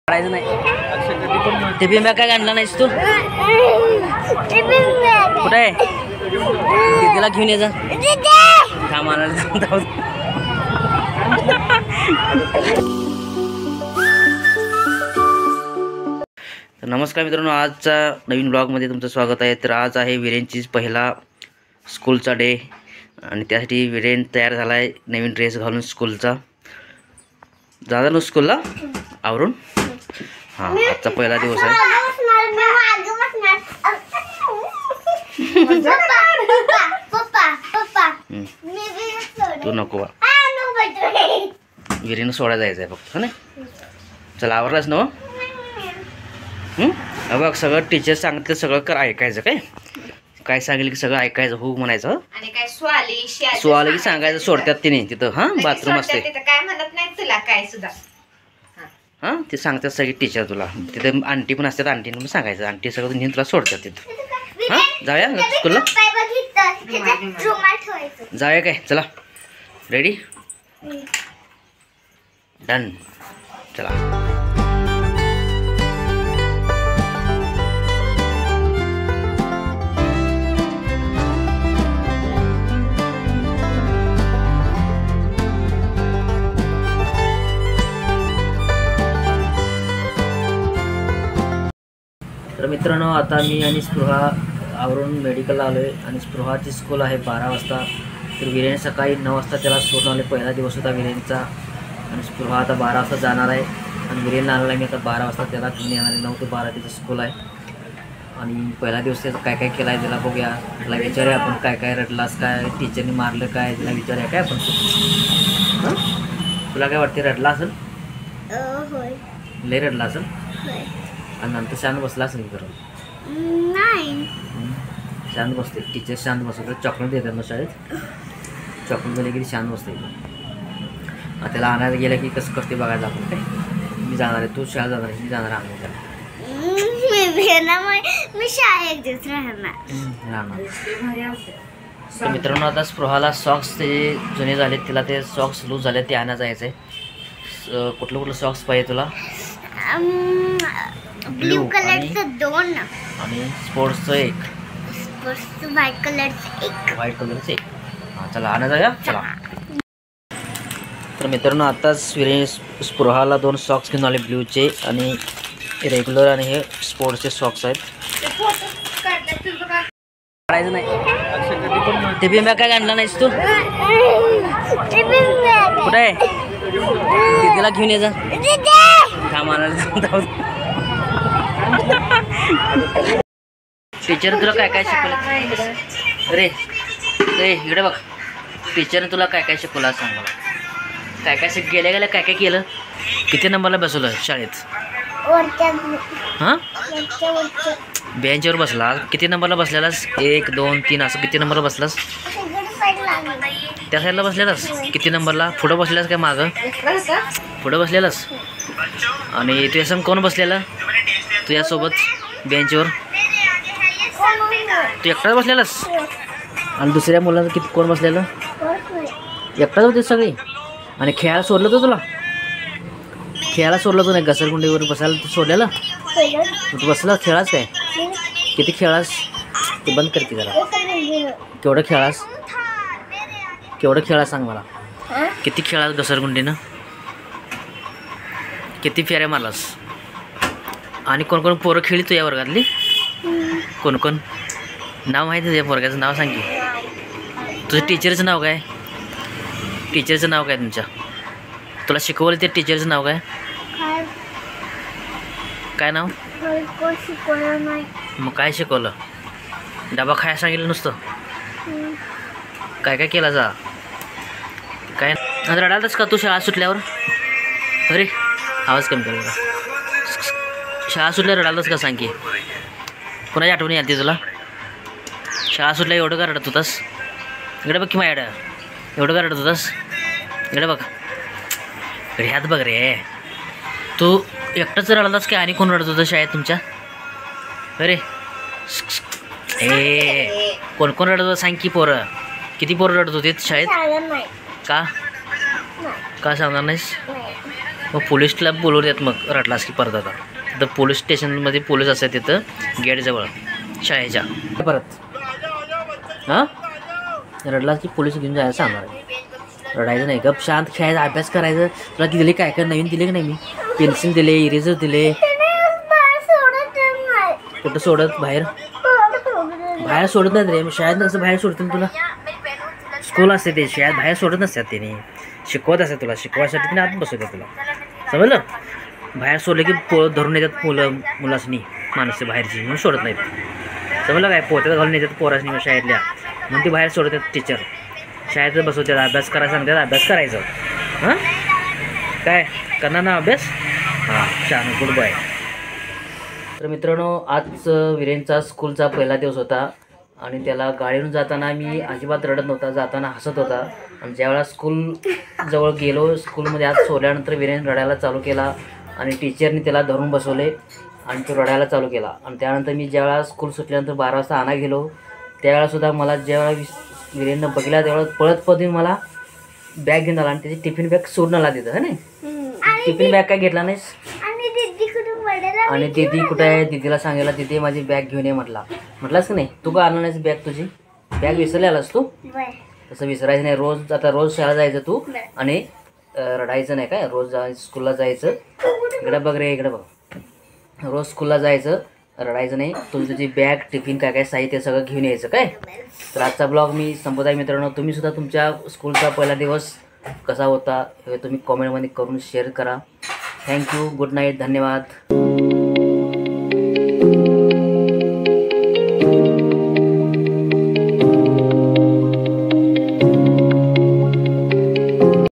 काढायचं नाही. ते बिंब्या काय आणला नाहीस तू? कुठे आहे? तिला घेऊन ये जा. नमस्कार मित्रांनो, आजचा नवीन ब्लॉगमध्ये तुमचं स्वागत आहे. तर आज आहे वीरेनची पहिला स्कूलचा डे आणि त्यासाठी वीरेन तयार झाला आहे नवीन ड्रेस घालून स्कूलचा. जाणार ना स्कूलला आवरून? हां, आजचा पहिला दिवस आहे. तू नको वीरेन सोडा जायचं आहे फक्त. नाही चला, आवरलाच ना? बघ, सगळं टीचर सांगते सगळं कर, ऐकायचं. काय सांगेल की सगळं ऐकायचं, हो म्हणायचं. आणि काय सुआले की सांगायचं, सोडतात तिने तिथं. हां, बाथरूम असते काय म्हणत नाही तुला काय सुद्धा. हां, ते सांगतात सगळी टीचर तुला. तिथे आंटी पण असतात, आंटीने पण सांगायचं. आंटी सगळं नेहमी तुला सोडतात तिथं. हां, जाऊया स्कूलला? जाऊया काय? चला, रेडी डन, चला. तर मित्रांनो, आता मी आणि स्पृहा आवरून मेडिकलला आलो आहे आणि स्पृहाची स्कूल आहे 12 वाजता. तर वीरेन सकाळी 9 वाजता त्याला सोडून आले. पहिला दिवस होता वीरेनचा आणि स्पृहा आता 12 वाजता जाणार आहे आणि वीरेनला आणला मी आता 12 वाजता त्याला घेऊन येणार आहे. 9 ते 12 त्याचं स्कूल आहे आणि पहिला दिवस त्याचा काय काय केला आहे त्याला बघूया. त्याला विचारूया आपण, काय काय रडलास, काय टीचरनी मारलं काय, त्याला विचारूया काय आपण. तुला काय वाटते, रडला असेल? लय रडला असेल आणि नंतर शांत बसला असेल. नाही शांत बसते, टीचर शांत बसवतात. चॉकलेट देतात ना शाळेत, चॉकलेट दिले की शांत बसते. त्याला आणायला गेलं की कसं करते बघायचं आपण. काय मी जाणार आहे, तू शाळेत जाणार आहे, मी जाणार आणायला. मी शाळेत राहणार. तर मित्रांनो, आता स्पृहाला सॉक्स ते जुने झाले, तिला ते सॉक्स लूज झाले, ते आणायला जायचं आहे. कुठलं सॉक्स पाहिजे तुला? ब्लू कलरचं 2 आणि स्पोर्ट्सचं 1, व्हाईट कलरचं 1. हां, चला आणा जाऊया, चला. तर मित्रांनो, आताच वीरेन स्पृहाला 2 सॉक्स घेऊन आले, ब्ल्यूचे आणि रेग्युलर आणि हे स्पोर्ट्सचे सॉक्स आहेत. काढायचं नाही. ते बिंब्या काय आणला नाहीस तू? कुठे आहे? तिला घेऊन ये जा. टीचर तुला काय काय शिकवलं? अरे इकडे बघ, टीचरने तुला काय काय शिकवलं सांग मला. काय काय गेल्या काय काय केलं? किती नंबरला बसवलं शाळेत? हां, बेंचवर बसला. किती नंबरला बसलेलास? 1, 2, 3 असं किती नंबरला बसलास? त्या साईडला बसलेलास? किती नंबरला? पुढं बसलेलास काय मागं? पुढं बसलेलास. आणि तुझ्या संग कोण बसलेला तुझ्यासोबत बेंचवर? तू एकटाच बसलेलास आणि दुसऱ्या मुलांचं किती कोण बसलेलं? एकटाच होते सगळी. आणि खेळायला सोडलं तर तुला? खेळायला सोडलं तू नाही, घसरगुंडीवर बसायला तू सोडलेलं? तू बसला खेळास काय? किती खेळास? ते बंद करते जरा. केवढं खेळास सांग मला. किती खेळास घसरगुंडीनं? किती फेऱ्या मारलास? आणि कोण कोण पोरं खेळली तुझ्या वर्गातली? कोण कोण? नाव माहिती तुझ्या पोरगाचं नाव सांग की. तुझ्या टीचरचं नाव काय? टीचरचं नाव काय तुमच्या? तुला शिकवलं ते टीचरचं नाव काय? काय नाव? मग काय शिकवलं? डबा खायला सांगितलं नुसतं? काय काय केला जा? काय रडालच का तू शाळा सुटल्यावर? अरे आवाज कमी कर. शाळा सुटल्यावर रडालच का सांग की. कोणाची आठवणी आली तुला? शाळा सुटल्या एवढं का रडत होतास? इकडे बघ की माझ्याकडं, एवढं का रडत होतास? इकडे बघ, ह्यात बघ रे. तू एकटाच रडलास की आणि कोण रडत होतं शाळेत तुमच्या? अरे कोण कोण रडत होतं सांग की. पोरं किती पोरं रडत होते शाळेत? का सांगणार नाहीस? मग पोलीसला बोलवतात मग रडलास की परत आता तिथं पोलीस स्टेशनमध्ये पोलीस असतात तिथं गेटजवळ शाळेच्या परत हां रडलास की पोलीस घेऊन जायला सांगणार आहे रडायचं नाही गप शांत खेळायचा अभ्यास करायचं तुला दिले काय काय नवीन दिले की नाही मी पेन्सिल दिले इरेजर दिले कुठं सोडत बाहेर बाहेर सोडत नाही रे मग शाळेत कसं बाहेर सोडतील तुला स्कूल असते ते शाळेत बाहेर सोडत नसतात त्याने शिकवत असतात तुला शिकवायसाठी तिने आत बसवतात तुला समजलं बाहेर सोडलं की धरून येतात मुलासनी माणसं बाहेरची म्हणून सोडत नाहीत समजलं काय पोत्यात घालून येतात पोरासनी शाळेतल्या म्हणून ती बाहेर सोडतात टीचर शाळेत बसवतात अभ्यास करायला सांगतात अभ्यास करायचं हां काय करणार ना अभ्यास हां छान गुड बाय तर मित्रांनो आज विरेनचा स्कूलचा पहिला दिवस होता आणि त्याला गाडीवरून जाताना मी अजिबात रडत नव्हता जाताना हसत होता आणि ज्यावेळेला स्कूल जवळ गेलो स्कूलमध्ये आज सोडल्यानंतर विरेन रडायला चालू केला आणि टीचरने त्याला धरून बसवले आणि तो रडायला चालू केला आणि त्यानंतर मी ज्यावेळेला स्कूल सुटल्यानंतर 12 वाजता आणा गेलो त्यावेळेलासुद्धा मला ज्यावेळेला विरेननं बघितला त्यावेळेला पळत मला बॅग घेऊन आला आणि त्याची टिफिन बॅग सोडून आला तिथं है नाही टिफिन बॅग काय घेतला नाहीस आणि दीदी कुठं आहे दीदीला सांगायला दीदी माझी बॅग घेऊन ये म्हटलास की नाही तू का आणलं नाहीस बॅग तुझी बॅग विसरली आलास तू तसं विसरायचं नाही रोज शाळा जायचं तू आणि रडायचं नाही काय रोज स्कूलला जायचं इकडं बघ रे इकडं बघ रोज स्कूलला जायचं रडायचं नाही तुझी बॅग टिफिन काय साहित्य सगळं घेऊन यायचं काय तर आजचा ब्लॉग मी संपत आहे मित्रांनो तुम्ही सुद्धा तुमच्या स्कूलचा पहिला दिवस कसा होता हे तुम्ही कॉमेंटमध्ये करून शेअर करा थँक्यू गुड नाईट धन्यवाद